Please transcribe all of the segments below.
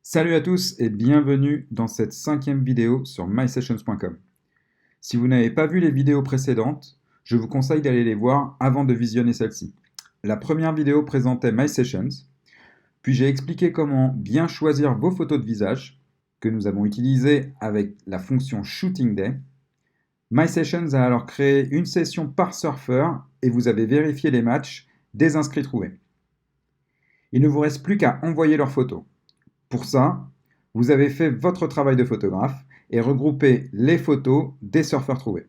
Salut à tous et bienvenue dans cette 5e vidéo sur mysessions.com. Si vous n'avez pas vu les vidéos précédentes, je vous conseille d'aller les voir avant de visionner celle-ci. La première vidéo présentait MySessions, puis j'ai expliqué comment bien choisir vos photos de visage, que nous avons utilisées avec la fonction Shooting Day. MySessions a alors créé une session par surfeur et vous avez vérifié les matchs des inscrits trouvés. Il ne vous reste plus qu'à envoyer leurs photos. Pour ça, vous avez fait votre travail de photographe et regroupé les photos des surfeurs trouvés.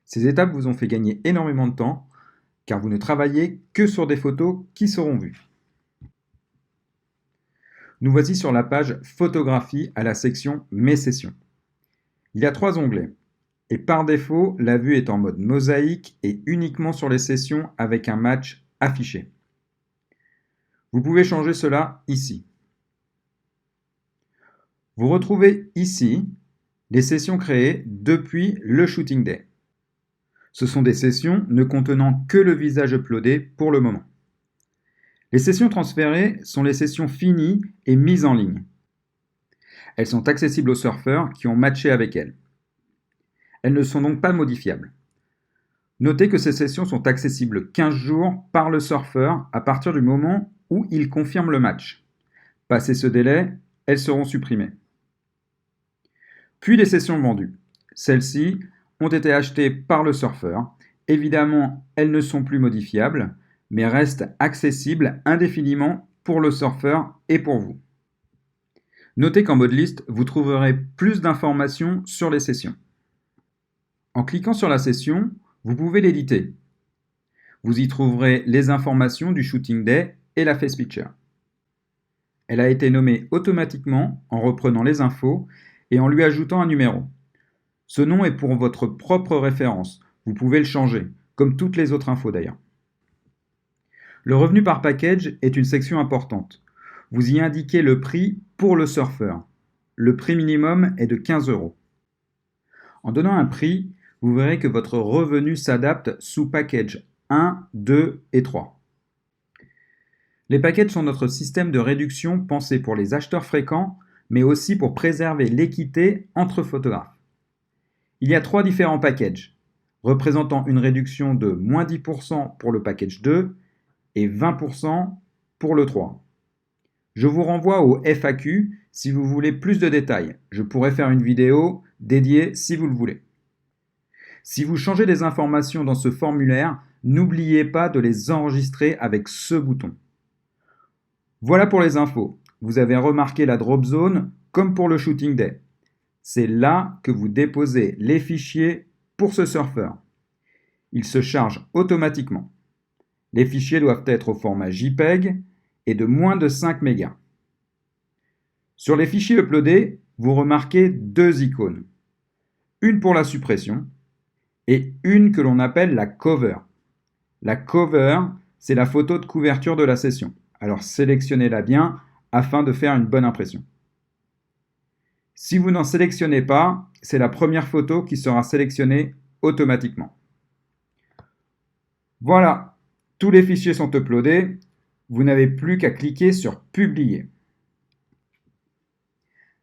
Ces étapes vous ont fait gagner énormément de temps car vous ne travaillez que sur des photos qui seront vues. Nous voici sur la page Photographie à la section Mes sessions. Il y a 3 onglets et par défaut, la vue est en mode mosaïque et uniquement sur les sessions avec un match affiché. Vous pouvez changer cela ici. Vous retrouvez ici les sessions créées depuis le Shooting Day. Ce sont des sessions ne contenant que le visage uploadé pour le moment. Les sessions transférées sont les sessions finies et mises en ligne. Elles sont accessibles aux surfeurs qui ont matché avec elles. Elles ne sont donc pas modifiables. Notez que ces sessions sont accessibles 15 jours par le surfeur à partir du moment où il confirme le match. Passé ce délai, elles seront supprimées. Puis les sessions vendues. Celles-ci ont été achetées par le surfeur. Évidemment, elles ne sont plus modifiables, mais restent accessibles indéfiniment pour le surfeur et pour vous. Notez qu'en mode liste, vous trouverez plus d'informations sur les sessions. En cliquant sur la session, vous pouvez l'éditer. Vous y trouverez les informations du Shooting Day et la Face Picture. Elle a été nommée automatiquement en reprenant les infos et en lui ajoutant un numéro. Ce nom est pour votre propre référence. Vous pouvez le changer, comme toutes les autres infos d'ailleurs. Le revenu par package est une section importante. Vous y indiquez le prix pour le surfeur. Le prix minimum est de 15 €. En donnant un prix, vous verrez que votre revenu s'adapte sous package 1, 2 et 3. Les packages sont notre système de réduction pensé pour les acheteurs fréquents, mais aussi pour préserver l'équité entre photographes. Il y a 3 différents packages, représentant une réduction de moins 10% pour le package 2 et 20% pour le 3. Je vous renvoie au FAQ si vous voulez plus de détails. Je pourrais faire une vidéo dédiée si vous le voulez. Si vous changez des informations dans ce formulaire, n'oubliez pas de les enregistrer avec ce bouton. Voilà pour les infos. Vous avez remarqué la drop zone comme pour le Shooting Day. C'est là que vous déposez les fichiers pour ce surfeur. Il se charge automatiquement. Les fichiers doivent être au format JPEG et de moins de 5 mégas. Sur les fichiers uploadés, vous remarquez 2 icônes. Une pour la suppression et une que l'on appelle la cover. La cover, c'est la photo de couverture de la session. Alors sélectionnez-la bien afin de faire une bonne impression. Si vous n'en sélectionnez pas, c'est la première photo qui sera sélectionnée automatiquement. Voilà, tous les fichiers sont uploadés. Vous n'avez plus qu'à cliquer sur Publier.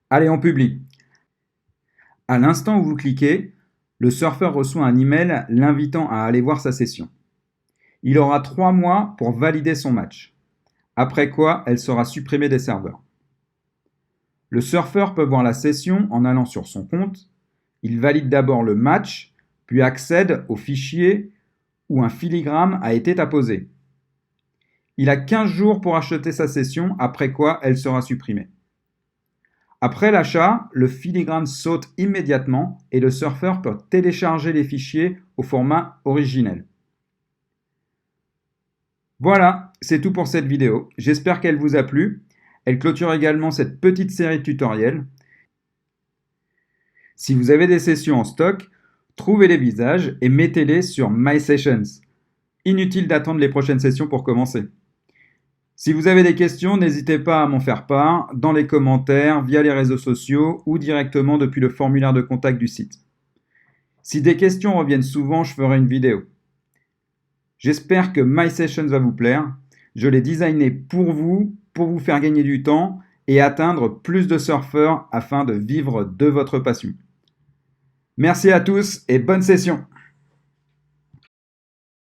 Allez, on publie. À l'instant où vous cliquez, le surfeur reçoit un email l'invitant à aller voir sa session. Il aura 3 mois pour valider son match, après quoi elle sera supprimée des serveurs. Le surfeur peut voir la session en allant sur son compte. Il valide d'abord le match, puis accède au fichier où un filigrane a été apposé. Il a 15 jours pour acheter sa session, après quoi elle sera supprimée. Après l'achat, le filigrane saute immédiatement et le surfeur peut télécharger les fichiers au format originel. Voilà, c'est tout pour cette vidéo. J'espère qu'elle vous a plu. Elle clôture également cette petite série de tutoriels. Si vous avez des sessions en stock, trouvez les visages et mettez-les sur MySessions. Inutile d'attendre les prochaines sessions pour commencer. Si vous avez des questions, n'hésitez pas à m'en faire part dans les commentaires, via les réseaux sociaux ou directement depuis le formulaire de contact du site. Si des questions reviennent souvent, je ferai une vidéo. J'espère que MySessions va vous plaire. Je l'ai designé pour vous faire gagner du temps et atteindre plus de surfeurs afin de vivre de votre passion. Merci à tous et bonne session!